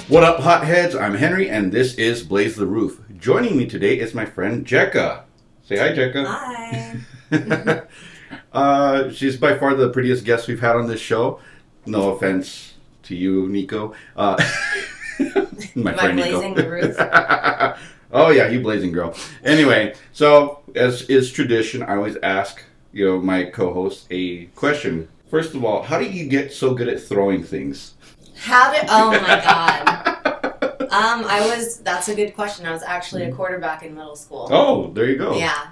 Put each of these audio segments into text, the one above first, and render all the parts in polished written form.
What up, hotheads? I'm Henry, and this is Blaze the Roof. Joining me today is my friend Jecca. Say hi, Jecca. Hi. She's by far the prettiest guest we've had on this show. No offense to you, Nico. My friend blazing Nico. the roof? Oh yeah, you blazing girl. Anyway, so as is tradition, I always ask my co-host a question. First of all, how do you get so good at throwing things? Oh my god. That's a good question. I was actually a quarterback in middle school. Oh, there you go. Yeah.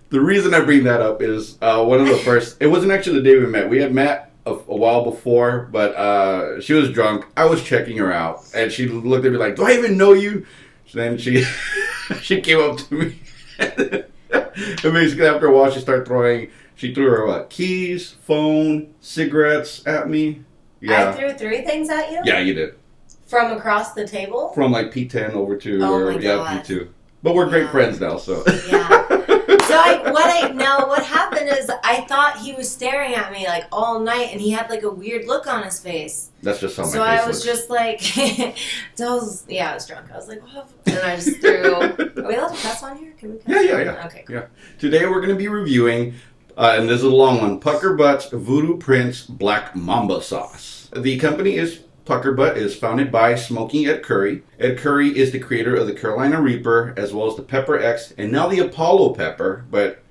The reason I bring that up is one of the first, it wasn't actually the day we met. We had met a while before, but she was drunk. I was checking her out, and she looked at me like, do I even know you? Then she came up to me, and basically after a while she started throwing, she threw her keys, phone, cigarettes at me. Yeah. I threw 3 things at you? Yeah, you did. From across the table? From like P10 over to P2. But we're great friends now, so. Yeah. So what happened is I thought he was staring at me like all night, and he had like a weird look on his face. That's just how my face looks. So I was looks. just like, I was drunk. I was like, what? And I just threw. Are we allowed to cuss on here? Can we cuss? Yeah. Okay, cool. Yeah. Today we're going to be reviewing, and this is a long one, Puckerbutt's Voodoo Prince Black Mamba Sauce. The company Puckerbutt is founded by Smoking Ed Curry. Ed Curry is the creator of the Carolina Reaper, as well as the Pepper X, and now the Apollo Pepper, but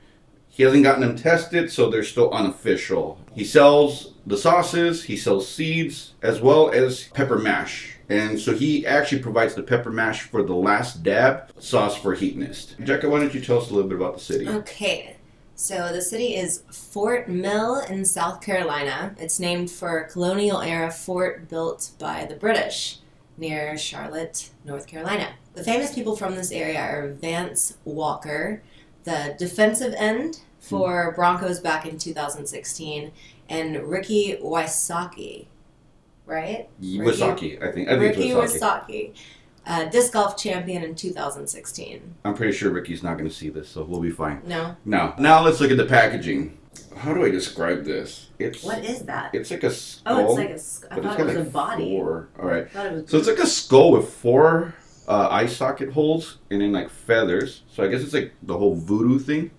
he hasn't gotten them tested, so they're still unofficial. He sells the sauces, he sells seeds, as well as pepper mash. And so he actually provides the pepper mash for the last dab sauce for Heatonist. Jecca, why don't you tell us a little bit about the city? Okay. So the city is Fort Mill in South Carolina. It's named for a colonial-era fort built by the British near Charlotte, North Carolina. The famous people from this area are Vance Walker, the defensive end for Broncos back in 2016, and Ricky Wysocki, right? Wysocki, I think. Ricky Wysocki. Disc golf champion in 2016. I'm pretty sure Ricky's not going to see this, so we'll be fine. No. Now let's look at the packaging. How do I describe this? What is that? It's like a skull. Oh, it's like a skull. I thought it was a body. 4. All right. So it's like a skull with 4 eye socket holes and then like feathers. So I guess it's like the whole voodoo thing.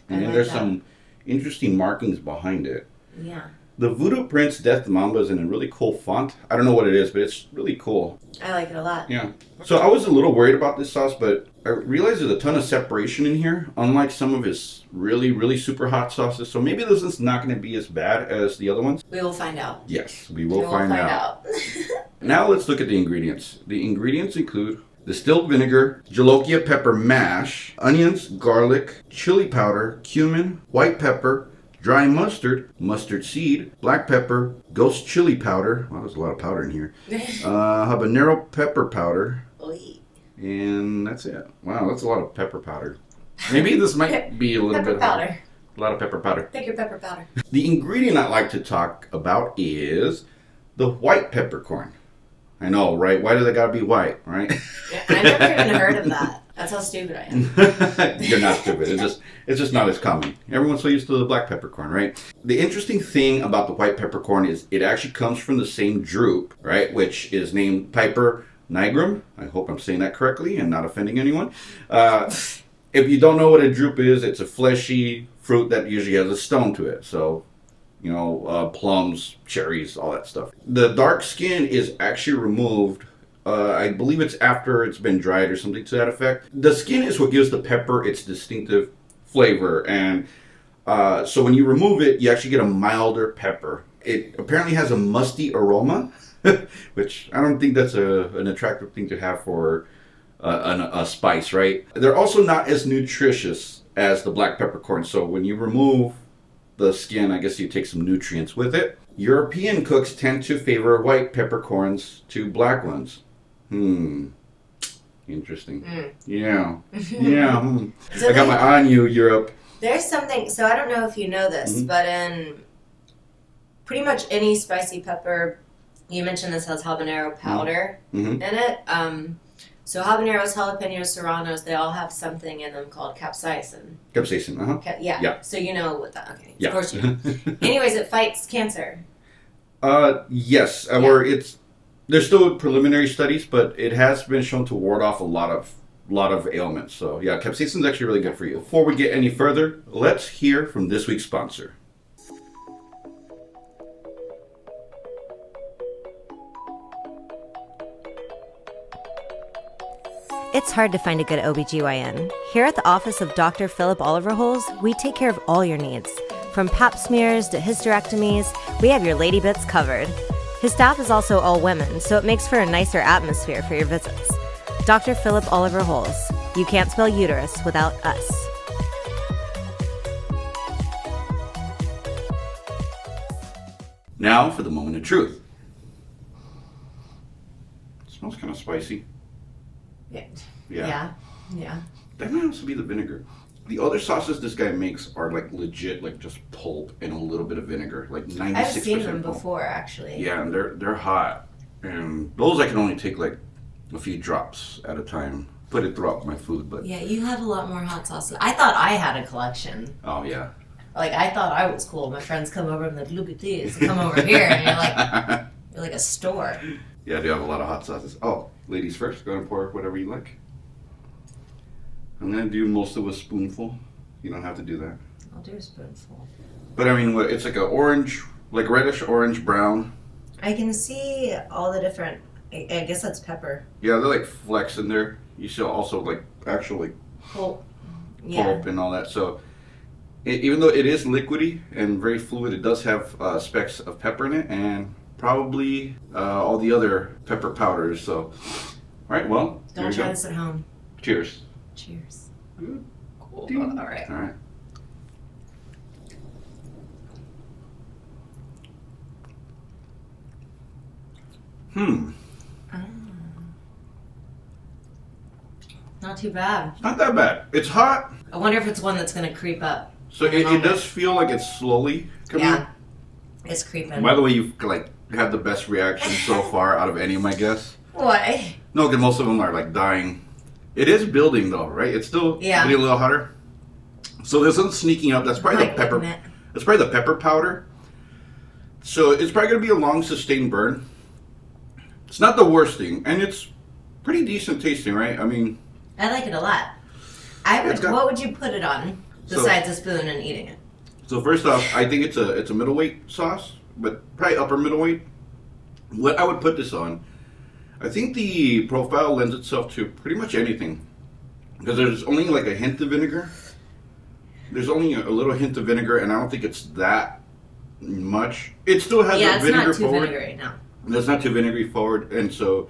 And then there's some interesting markings behind it. Yeah. The Voodoo Prince Death Mamba is in a really cool font. I don't know what it is, but it's really cool. I like it a lot. Yeah. So I was a little worried about this sauce, but I realized there's a ton of separation in here, unlike some of his really, really super hot sauces. So maybe this is not going to be as bad as the other ones. We will find out. Yes, we will find out. Now let's look at the ingredients. The ingredients include distilled vinegar, jolokia pepper mash, onions, garlic, chili powder, cumin, white pepper, dry mustard, mustard seed, black pepper, ghost chili powder. Wow, there's a lot of powder in here. Habanero pepper powder. And that's it. Wow, that's a lot of pepper powder. Maybe this might be a little bit powder. A lot of pepper powder. Take your pepper powder. The ingredient I'd like to talk about is the white peppercorn. I know, right? Why does it gotta be white, right? Yeah, I never even heard of that. That's how stupid I am. You're not stupid. It's just not as common. Everyone's so used to the black peppercorn, right? The interesting thing about the white peppercorn is it actually comes from the same drupe, right? Which is named Piper nigrum. I hope I'm saying that correctly and not offending anyone. If you don't know what a drupe is, it's a fleshy fruit that usually has a stone to it. So, plums, cherries, all that stuff. The dark skin is actually removed. I believe it's after it's been dried or something to that effect. The skin is what gives the pepper its distinctive flavor. And so when you remove it, you actually get a milder pepper. It apparently has a musty aroma, which I don't think that's an attractive thing to have for a spice, right? They're also not as nutritious as the black peppercorn. So when you remove the skin, I guess you take some nutrients with it. European cooks tend to favor white peppercorns to black ones. Interesting. Yeah. So I got my eye on you, Europe. There's something, so I don't know if you know this, but in pretty much any spicy pepper, you mentioned this has habanero powder in it. So habaneros, jalapenos, serranos, they all have something in them called capsaicin. Capsaicin, Yeah. So you know what that, okay. Yeah. Of course you know. Anyways, it fights cancer. Yes. Or There's still preliminary studies, but it has been shown to ward off a lot of ailments. So yeah, capsaicin is actually really good for you. Before we get any further, let's hear from this week's sponsor. It's hard to find a good OBGYN. Here at the office of Dr. Philip Oliverholes, we take care of all your needs. From pap smears to hysterectomies, we have your lady bits covered. His staff is also all women, so it makes for a nicer atmosphere for your visits. Dr. Philip Oliverholes. You can't spell uterus without us. Now for the moment of truth. It smells kind of spicy. Yeah. That might also be the vinegar. The other sauces this guy makes are like legit, like just pulp and a little bit of vinegar, like 96%. I've seen them pulp. before, actually. Yeah, and they're hot, and those I can only take like a few drops at a time. Put it throughout my food, but Yeah, you have a lot more hot sauces. I thought I had a collection. oh yeah. Like, I thought I was cool. My friends come over and they're like, look at these. Come over here, and you're like a store. Yeah, I do have a lot of hot sauces. Oh, ladies first. Go ahead and pour whatever you like. I'm gonna do most of a spoonful. You don't have to do that. I'll do a spoonful. But I mean, it's like a orange, like reddish orange brown. I can see all the different. I guess that's pepper. Yeah, they're like flecks in there. You see also like actual like Pulp. pulp and all that. So even though it is liquidy and very fluid, it does have specks of pepper in it and probably all the other pepper powders. So, all right, well, Don't try this at home. Cheers. Cheers. Good. Cool. Ding. All right. All right. Not too bad. It's not that bad. It's hot. I wonder if it's one that's going to creep up. So it does feel like it's slowly coming Yeah. up. It's creeping. By the way, you've like had the best reaction so far out of any of my guests. What? No, because most of them are like dying. It is building though, right? It's still getting a little hotter. So this one's sneaking up. That's probably the pepper. That's probably the pepper powder. So it's probably going to be a long, sustained burn. It's not the worst thing, and it's pretty decent tasting, right? I mean, I like it a lot. What would you put it on besides a spoon and eating it? So first off, I think it's a middleweight sauce, but probably upper middleweight. What I would put this on, I think the profile lends itself to pretty much anything, because there's only like a hint of vinegar. There's only a little hint of vinegar, and I don't think it's that much. It still has a vinegar forward. Vinegary right now. It's not too vinegary forward, and so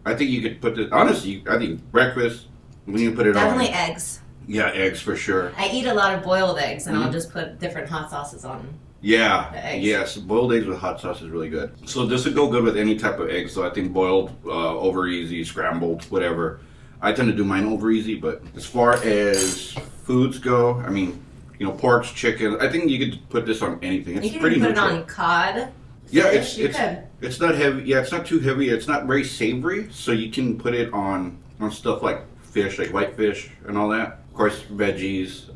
I think you could put this. Honestly, I think breakfast when you put it on. Definitely eggs. Yeah, eggs for sure. I eat a lot of boiled eggs, and I'll just put different hot sauces on. Yeah, the eggs. yes, boiled eggs with hot sauce is really good. So this would go good with any type of egg. So I think boiled, over easy, scrambled, whatever. I tend to do mine over easy, but as far as foods go, I mean, porks, chicken. I think you could put this on anything. It's You can pretty put neutral. it on cod. Yeah, Fish, you could. it's not heavy. Yeah, it's not too heavy. It's not very savory, so you can put it on stuff like fish, like whitefish and all that. Of course, veggies.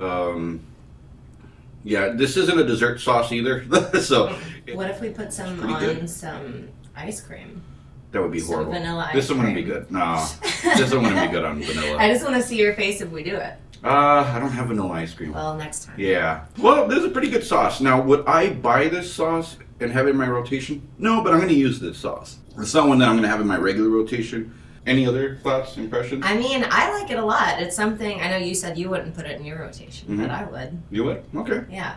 Yeah, this isn't a dessert sauce either. So What if we put some on some ice cream? that would be Some horrible. vanilla ice This one wouldn't be cream. good. No, this one wouldn't be good on vanilla. I just want to see your face if we do it. I don't have vanilla ice cream. Well, next time. Yeah. Well, this is a pretty good sauce. Now, would I buy this sauce and have it in my rotation? No, but I'm going to use this sauce. It's not one that I'm going to have in my regular rotation. Any other thoughts, impressions? I mean, I like it a lot. It's something, I know you said you wouldn't put it in your rotation, but I would. You would? Okay. Yeah.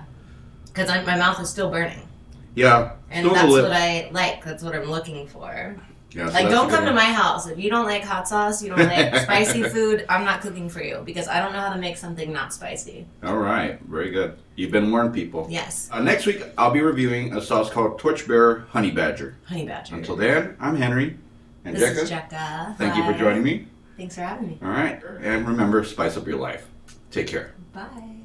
Because my mouth is still burning. Yeah. And that's what I like. That's what I'm looking for. Yeah, so Like, that's don't a good come to one. my house. If you don't like hot sauce, you don't like spicy food, I'm not cooking for you. Because I don't know how to make something not spicy. All right. Very good. You've been warned, people. Yes. Next week, I'll be reviewing a sauce called Torchbearer Honey Badger. Honey Badger. Until then, I'm Henry. And This Jecca. is Jecca. Thank you for Hi. joining me. Thanks for having me. All right. And remember, spice up your life. Take care. Bye.